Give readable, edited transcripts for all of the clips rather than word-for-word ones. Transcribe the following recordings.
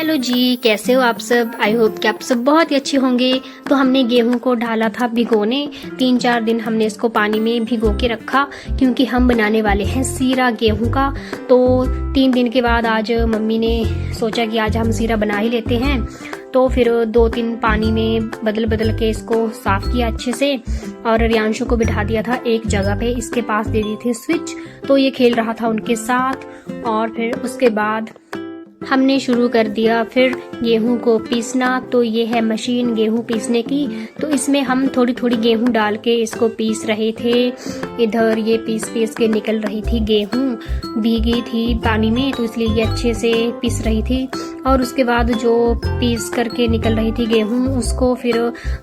Hello जी, कैसे हो आप सब। आई होप कि आप सब बहुत ही अच्छे होंगे। तो हमने गेहूं को डाला था भिगोने। 3-4 दिन हमने इसको पानी में भिगो के रखा क्योंकि हम बनाने वाले हैं सीरा गेहूं का। तो 3 दिन के बाद आज मम्मी ने सोचा कि आज हम सीरा बना ही लेते हैं। तो फिर 2-3 पानी में बदल बदल के इसको साफ किया अच्छे से और रियांशु को बिठा दिया था एक जगह पे। इसके पास दे दी थी स्विच, तो ये खेल रहा था उनके साथ। और फिर उसके बाद हमने शुरू कर दिया फिर गेहूं को पीसना। तो ये है मशीन गेहूं पीसने की। तो इसमें हम थोड़ी थोड़ी गेहूं डाल के इसको पीस रहे थे। इधर ये पीस पीस के निकल रही थी गेहूं, भीगी थी पानी में, तो इसलिए ये अच्छे से पीस रही थी। और उसके बाद जो पीस करके निकल रही थी गेहूं, उसको फिर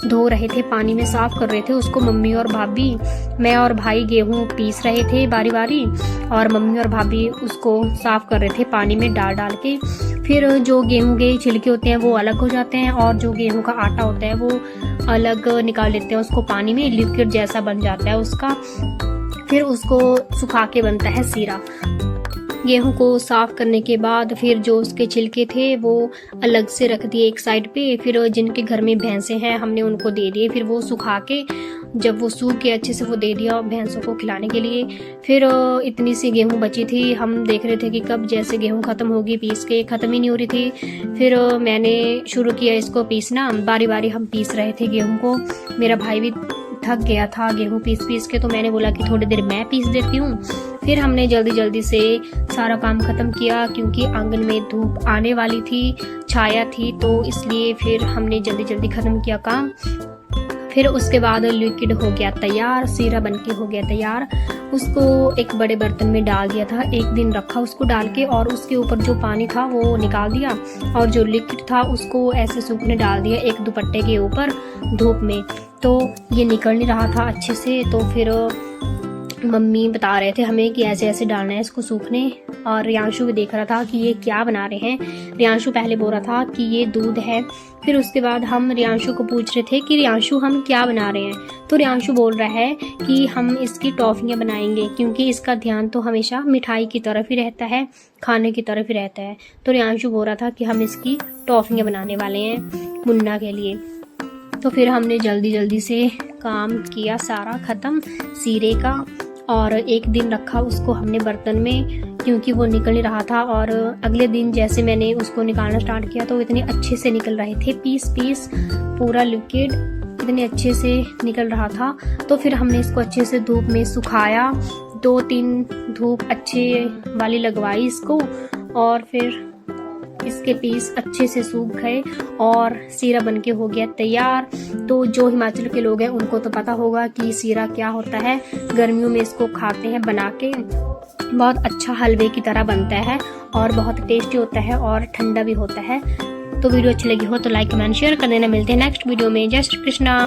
धो रहे थे, पानी में साफ कर रहे थे उसको मम्मी और भाभी। मैं और भाई गेहूं पीस रहे थे बारी बारी और मम्मी और भाभी उसको साफ कर रहे थे पानी में डाल डाल के। फिर जो गेहूं के छिलके होते हैं वो अलग हो जाते हैं और जो गेहूं का आटा होता है वो अलग निकाल लेते हैं उसको पानी में, लिक्विड जैसा बन जाता है उसका। फिर उसको सुखा के बनता है सीरा। गेहूं को साफ करने के बाद फिर जो उसके छिलके थे वो अलग से रख दिए एक साइड पे। फिर जिनके घर में भैंसे हैं हमने उनको दे दिए। फिर वो सुखा के जब वो सूख के अच्छे से वो दे दिया भैंसों को खिलाने के लिए। फिर इतनी सी गेहूं बची थी, हम देख रहे थे कि कब जैसे गेहूं खत्म होगी, पीस के ख़त्म ही नहीं हो रही थी। फिर मैंने शुरू किया इसको पीसना। बारी बारी हम पीस रहे थे गेहूं को। मेरा भाई भी थक गया था गेहूं पीस पीस के, तो मैंने बोला कि थोड़ी देर मैं पीस देती हूँ। फिर हमने जल्दी जल्दी से सारा काम खत्म किया क्योंकि आंगन में धूप आने वाली थी, छाया थी, तो इसलिए फिर हमने जल्दी जल्दी खत्म किया काम। फिर उसके बाद लिक्विड हो गया तैयार, सीरा बनके हो गया तैयार। उसको एक बड़े बर्तन में डाल दिया था, एक दिन रखा उसको डाल के, और उसके ऊपर जो पानी था वो निकाल दिया और जो लिक्विड था उसको ऐसे सूखने डाल दिया एक दुपट्टे के ऊपर धूप में। तो ये निकल नहीं रहा था अच्छे से, तो फिर मम्मी बता रहे थे हमें कि ऐसे ऐसे डालना है इसको सूखने। और रियांशु भी देख रहा था कि ये क्या बना रहे हैं। रियांशु पहले बोल रहा था कि ये दूध है। फिर उसके बाद हम रियांशु को पूछ रहे थे कि रियांशु हम क्या बना रहे हैं। तो रियांशु बोल रहा है कि हम इसकी टॉफियाँ बनाएंगे क्योंकि इसका ध्यान तो हमेशा मिठाई की तरफ ही रहता है, खाने की तरफ ही रहता है। तो रियांशु बोल रहा था कि हम इसकी टॉफियाँ बनाने वाले हैं मुन्ना के लिए। तो फिर हमने जल्दी जल्दी से काम किया सारा ख़त्म सीरे का। और एक दिन रखा उसको हमने बर्तन में क्योंकि वो निकल नहीं रहा था। और अगले दिन जैसे मैंने उसको निकालना स्टार्ट किया तो इतने अच्छे से निकल रहे थे, पीस पीस पूरा लिक्विड इतने अच्छे से निकल रहा था। तो फिर हमने इसको अच्छे से धूप में सुखाया, 2-3 धूप अच्छे वाली लगवाई इसको, और फिर इसके पीस अच्छे से सूख गए और सीरा बनके हो गया तैयार। तो जो हिमाचल के लोग हैं उनको तो पता होगा कि सीरा क्या होता है। गर्मियों में इसको खाते हैं बना के, बहुत अच्छा हलवे की तरह बनता है और बहुत टेस्टी होता है और ठंडा भी होता है। तो वीडियो अच्छी लगी हो तो लाइक कमेंट शेयर कर देना। मिलते हैं नेक्स्ट वीडियो में। जय श्री कृष्णा।